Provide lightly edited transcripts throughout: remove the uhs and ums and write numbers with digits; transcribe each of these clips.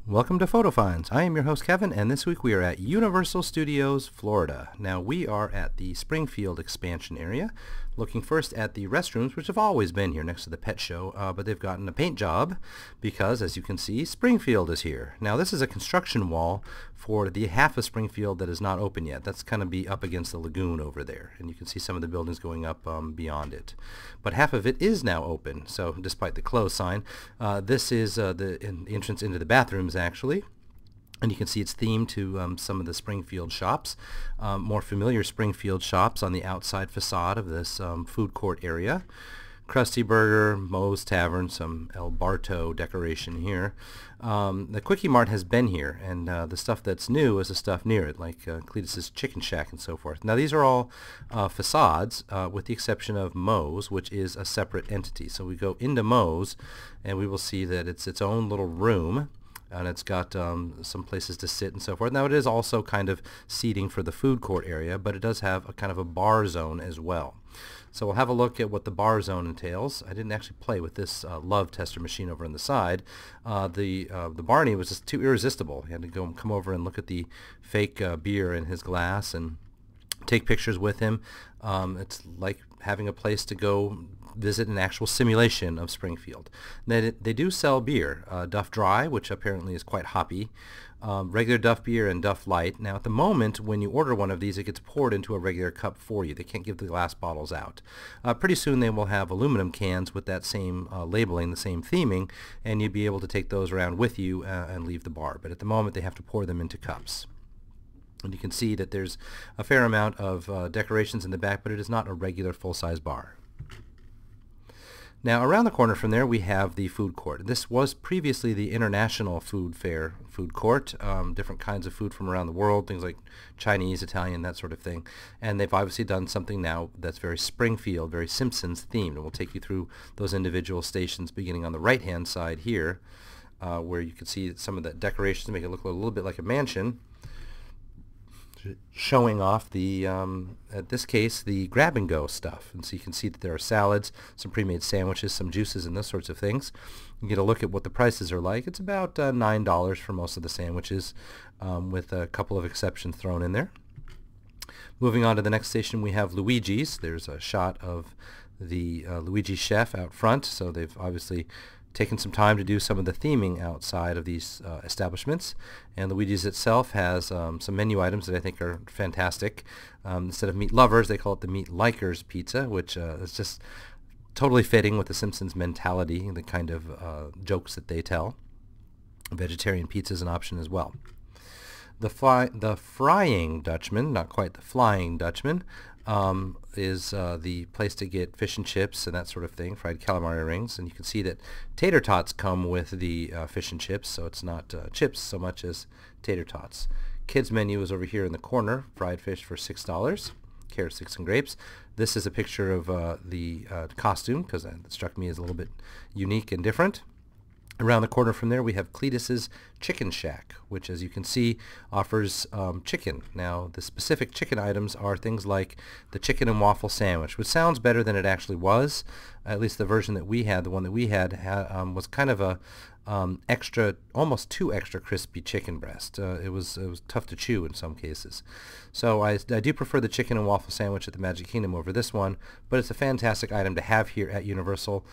Welcome to Photo Finds. I am your host Kevin, and this week we are at Universal Studios, Florida. Now we are at the Springfield expansion area, looking first at the restrooms, which have always been here next to the pet show, but they've gotten a paint job because, as you can see, Springfield is here. Now this is a construction wall for the half of Springfield that is not open yet. That's kind of be up against the lagoon over there, and you can see some of the buildings going up beyond it. But half of it is now open, so despite the closed sign, this is the entrance into the bathrooms actually. And you can see it's themed to some of the Springfield shops, more familiar Springfield shops on the outside facade of this food court area. Krusty Burger, Moe's Tavern, some El Barto decoration here. The Quickie Mart has been here, and the stuff that's new is the stuff near it, like Cletus's Chicken Shack and so forth. Now these are all facades, with the exception of Moe's, which is a separate entity. So we go into Moe's, and we will see that it's its own little room, and it's got some places to sit and so forth. Now it is also kind of seating for the food court area, but it does have a kind of a bar zone as well. So we'll have a look at what the bar zone entails. I didn't actually play with this love tester machine over on the side. The Barney was just too irresistible. He had to come over and look at the fake beer in his glass and take pictures with him. It's like having a place to go visit an actual simulation of Springfield. They do sell beer, Duff Dry, which apparently is quite hoppy, regular Duff Beer, and Duff Light. Now at the moment, when you order one of these, it gets poured into a regular cup for you. They can't give the glass bottles out. Pretty soon they will have aluminum cans with that same labeling, the same theming, and you'll be able to take those around with you and leave the bar. But at the moment they have to pour them into cups. And you can see that there's a fair amount of decorations in the back, but it is not a regular full-size bar. Now around the corner from there we have the food court. This was previously the International Food Fair food court, different kinds of food from around the world, things like Chinese, Italian, that sort of thing. And they've obviously done something now that's very Springfield, very Simpsons themed, and we'll take you through those individual stations beginning on the right hand side here, where you can see some of the decorations to make it look a little bit like a mansion, showing off the, at this case, the grab-and-go stuff. And so you can see that there are salads, some pre-made sandwiches, some juices, and those sorts of things. You get a look at what the prices are like. It's about $9 for most of the sandwiches, with a couple of exceptions thrown in there. Moving on to the next station, we have Luigi's. There's a shot of the Luigi chef out front, so they've obviously taken some time to do some of the theming outside of these establishments. And Luigi's itself has some menu items that I think are fantastic. Instead of meat lovers, they call it the meat likers pizza, which is just totally fitting with the Simpsons mentality, the kind of jokes that they tell. Vegetarian pizza is an option as well. The Frying Dutchman, not quite the Flying Dutchman, is the place to get fish and chips and that sort of thing, fried calamari rings. And you can see that tater tots come with the fish and chips, so it's not chips so much as tater tots. Kids menu is over here in the corner, fried fish for $6, carrot sticks and grapes. This is a picture of the costume, because it struck me as a little bit unique and different. Around the corner from there we have Cletus's Chicken Shack, which, as you can see, offers chicken. Now the specific chicken items are things like the chicken and waffle sandwich, which sounds better than it actually was. At least the version that we had, the one that we had, was kind of a extra, almost too extra crispy chicken breast. It was tough to chew in some cases. So I do prefer the chicken and waffle sandwich at the Magic Kingdom over this one, but it's a fantastic item to have here at Universal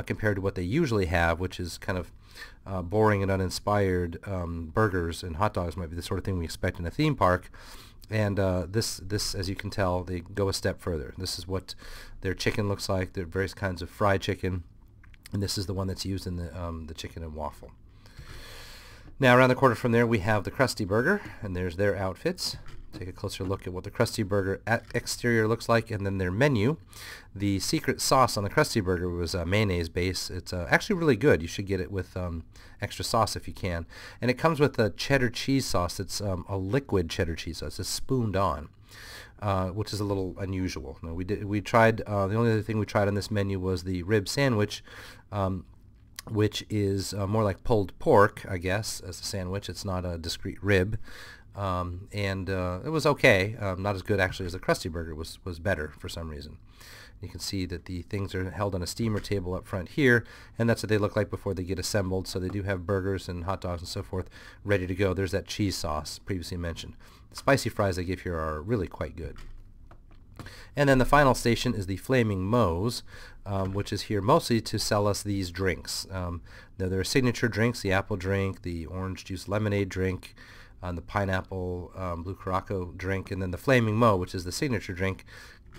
compared to what they usually have, which is kind of boring and uninspired. Burgers and hot dogs might be the sort of thing we expect in a theme park. And this, as you can tell, they go a step further. This is what their chicken looks like. There are various kinds of fried chicken. And this is the one that's used in the chicken and waffle. Now around the corner from there we have the Krusty Burger, and there's their outfits. Take a closer look at what the Krusty Burger exterior looks like, and then their menu. The secret sauce on the Krusty Burger was mayonnaise base. It's actually really good. You should get it with extra sauce if you can. And it comes with a cheddar cheese sauce. It's a liquid cheddar cheese sauce. It's spooned on. Which is a little unusual. Now, we tried, the only other thing we tried on this menu was the rib sandwich, which is more like pulled pork, I guess, as a sandwich. It's not a discrete rib. And it was okay. Not as good, actually, as the Krusty Burger was better for some reason. You can see that the things are held on a steamer table up front here, and that's what they look like before they get assembled. So they do have burgers and hot dogs and so forth ready to go. There's that cheese sauce previously mentioned. The spicy fries they give here are really quite good. And then the final station is the Flaming Moe's, which is here mostly to sell us these drinks. There are signature drinks, the apple drink, the orange juice lemonade drink, the pineapple blue Curaçao drink, and then the Flaming Moe, which is the signature drink,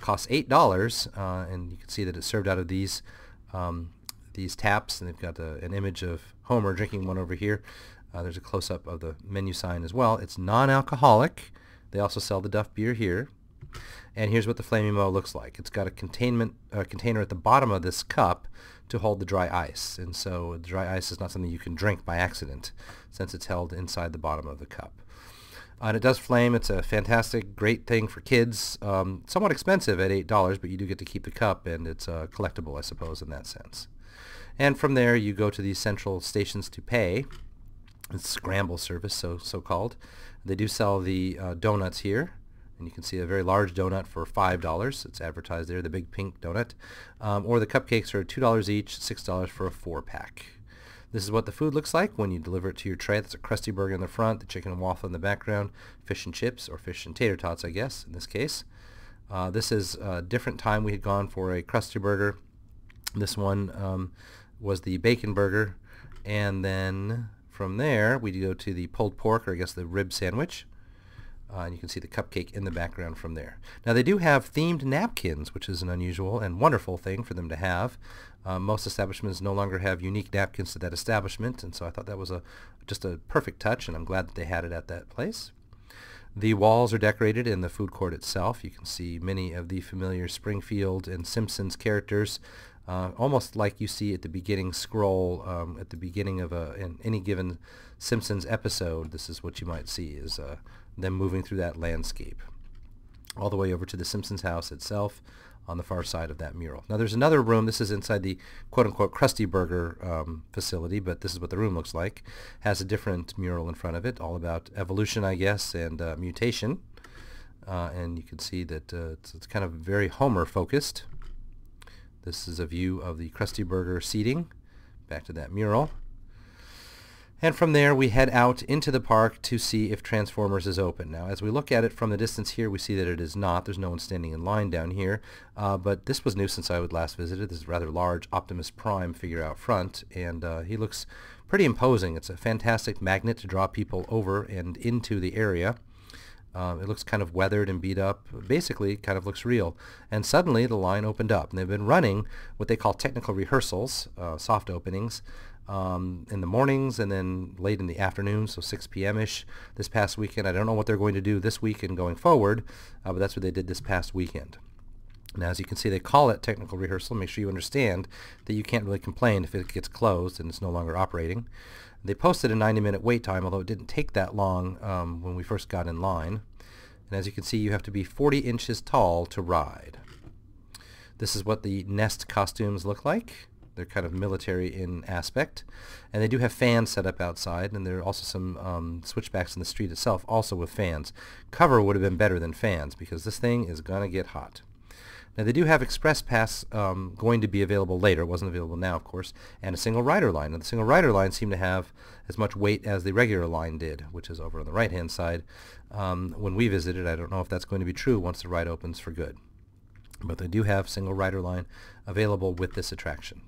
costs $8, and you can see that it's served out of these taps, and they've got an image of Homer drinking one over here. There's a close-up of the menu sign as well. It's non-alcoholic. They also sell the Duff beer here. And here's what the Flaming Moe looks like. It's got a container at the bottom of this cup to hold the dry ice. And so the dry ice is not something you can drink by accident, since it's held inside the bottom of the cup. And it does flame. It's a fantastic, great thing for kids. Somewhat expensive at $8, but you do get to keep the cup, and it's collectible, I suppose, in that sense. And from there, you go to these central stations to pay. It's scramble service, so-called. They do sell the donuts here. And you can see a very large donut for $5. It's advertised there, the big pink donut. Or the cupcakes are $2 each, $6 for a 4-pack. This is what the food looks like when you deliver it to your tray. That's a Krusty Burger in the front, the chicken and waffle in the background, fish and chips, or fish and tater tots, I guess, in this case. This is a different time we had gone for a Krusty Burger. This one was the bacon burger. And then from there, we go to the pulled pork, or I guess the rib sandwich. And you can see the cupcake in the background from there. Now they do have themed napkins, which is an unusual and wonderful thing for them to have. Most establishments no longer have unique napkins to that establishment, and so I thought that was just a perfect touch, and I'm glad that they had it at that place. The walls are decorated in the food court itself. You can see many of the familiar Springfield and Simpsons characters, almost like you see at the beginning scroll at the beginning of any given Simpsons episode. This is what you might see, is them moving through that landscape all the way over to the Simpsons house itself on the far side of that mural. Now there's another room. This is inside the quote-unquote Krusty Burger facility, but this is what the room looks like. Has a different mural in front of it, all about evolution, I guess, and mutation. And you can see that it's kind of very Homer focused. This is a view of the Krusty Burger seating. Back to that mural. And from there, we head out into the park to see if Transformers is open. Now, as we look at it from the distance here, we see that it is not. There's no one standing in line down here. But this was new since I would last visited. This is a rather large Optimus Prime figure out front, and he looks pretty imposing. It's a fantastic magnet to draw people over and into the area. It looks kind of weathered and beat up. Basically, kind of looks real. And suddenly, the line opened up. And they've been running what they call technical rehearsals, soft openings, in the mornings and then late in the afternoon, so 6 p.m.-ish this past weekend. I don't know what they're going to do this weekend going forward, but that's what they did this past weekend. Now, as you can see, they call it technical rehearsal. Make sure you understand that you can't really complain if it gets closed and it's no longer operating. They posted a 90-minute wait time, although it didn't take that long when we first got in line. And as you can see, you have to be 40 inches tall to ride. This is what the Nest costumes look like. They're kind of military in aspect. And they do have fans set up outside, and there are also some switchbacks in the street itself, also with fans. Cover would have been better than fans, because this thing is going to get hot. Now, they do have Express Pass going to be available later. It wasn't available now, of course, and a single rider line. Now, the single rider line seemed to have as much weight as the regular line did, which is over on the right-hand side. When we visited, I don't know if that's going to be true once the ride opens for good. But they do have single rider line available with this attraction.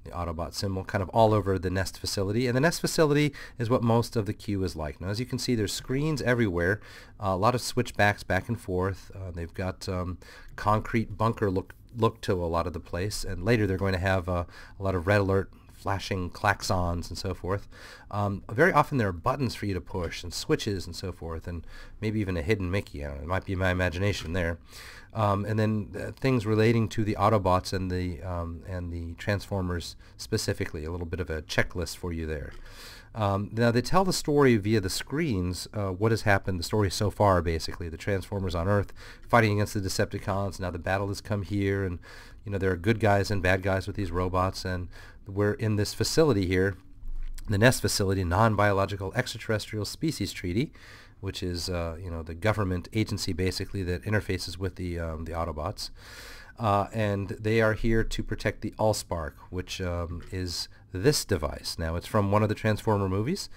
The Autobot symbol kind of all over the Nest facility. And the Nest facility is what most of the queue is like. Now, as you can see, there's screens everywhere, a lot of switchbacks back and forth. They've got concrete bunker look to a lot of the place. And later they're going to have a lot of red alert flashing klaxons and so forth. Very often there are buttons for you to push and switches and so forth, and maybe even a hidden Mickey. I don't know, it might be my imagination there. And then things relating to the Autobots and the Transformers specifically, a little bit of a checklist for you there. Now they tell the story via the screens, what has happened, the story so far basically, the Transformers on Earth fighting against the Decepticons. Now the battle has come here, and you know there are good guys and bad guys with these robots, and we're in this facility here, the Nest facility, Non-Biological Extraterrestrial Species Treaty, which is the government agency basically that interfaces with the Autobots. and they are here to protect the Allspark, which is this device. Now, it's from one of the Transformer movies,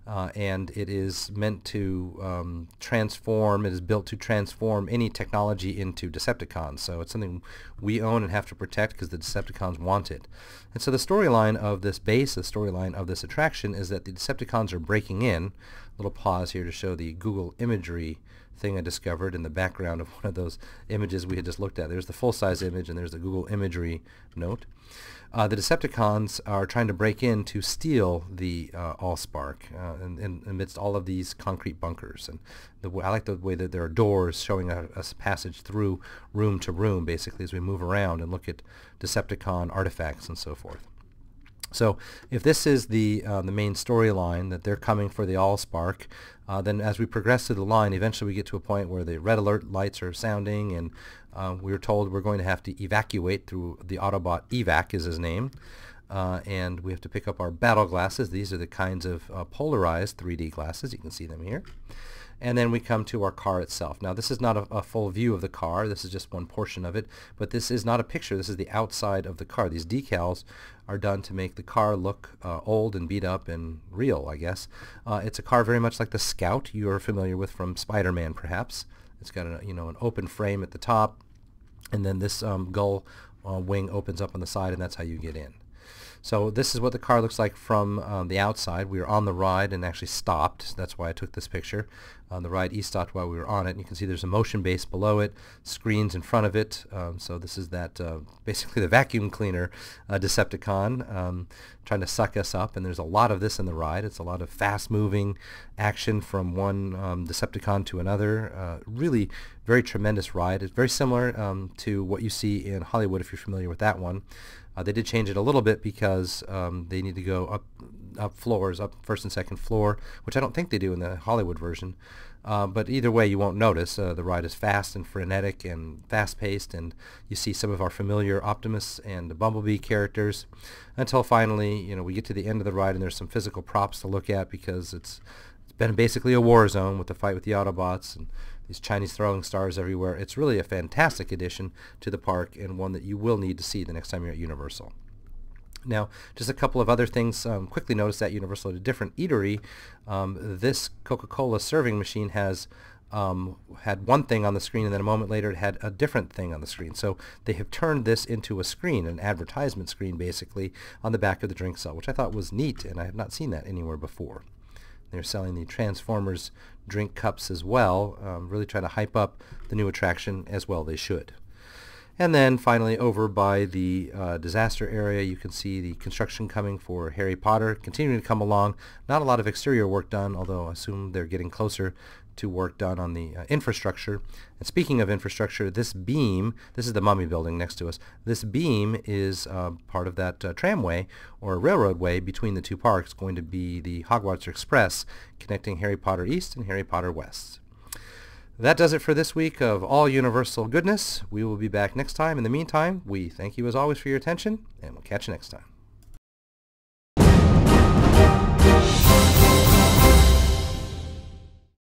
and it is meant to transform, it is built to transform any technology into Decepticons. So it's something we own and have to protect because the Decepticons want it. And so the storyline of this base, the storyline of this attraction, is that the Decepticons are breaking in. A little pause here to show the Google imagery thing I discovered in the background of one of those images we had just looked at. There's the full-size image and there's the Google imagery note. The Decepticons are trying to break in to steal the Allspark amidst all of these concrete bunkers. And I like the way that there are doors showing us passage through room to room, basically, as we move around and look at Decepticon artifacts and so forth. So if this is the main storyline, that they're coming for the Allspark, then as we progress through the line, eventually we get to a point where the red alert lights are sounding, and we were told we're going to have to evacuate through the Autobot Evac is his name, and we have to pick up our battle glasses. These are the kinds of polarized 3D glasses. You can see them here. And then we come to our car itself. Now, this is not a full view of the car. This is just one portion of it. But this is not a picture. This is the outside of the car. These decals are done to make the car look old and beat up and real, I guess. It's a car very much like the Scout you are familiar with from Spider-Man, perhaps. It's got an open frame at the top, and then this gull wing opens up on the side, and that's how you get in. So this is what the car looks like from the outside. We were on the ride and actually stopped. That's why I took this picture. The ride stopped while we were on it. And you can see there's a motion base below it, screens in front of it. So this is that basically the vacuum cleaner Decepticon trying to suck us up. And there's a lot of this in the ride. It's a lot of fast-moving action from one Decepticon to another. Really very tremendous ride. It's very similar to what you see in Hollywood if you're familiar with that one. They did change it a little bit because they need to go up floors, up first and second floor, which I don't think they do in the Hollywood version. But either way, you won't notice. The ride is fast and frenetic and fast-paced, and you see some of our familiar Optimus and Bumblebee characters until finally, we get to the end of the ride and there's some physical props to look at because it's been basically a war zone with the fight with the Autobots and these Chinese throwing stars everywhere. It's really a fantastic addition to the park and one that you will need to see the next time you're at Universal. Now, just a couple of other things. Quickly notice at Universal at a different eatery, this Coca-Cola serving machine has had one thing on the screen, and then a moment later it had a different thing on the screen. So they have turned this into a screen, an advertisement screen basically, on the back of the drink cell, which I thought was neat, and I have not seen that anywhere before. They're selling the Transformers drink cups as well, really trying to hype up the new attraction as well they should. And then finally over by the disaster area, you can see the construction coming for Harry Potter, continuing to come along. Not a lot of exterior work done, although I assume they're getting closer to work done on the infrastructure. And speaking of infrastructure, this beam, this is the Mummy building next to us, this beam is part of that tramway or railroadway between the two parks, going to be the Hogwarts Express connecting Harry Potter East and Harry Potter West. That does it for this week of all Universal goodness. We will be back next time. In the meantime, we thank you as always for your attention, and we'll catch you next time.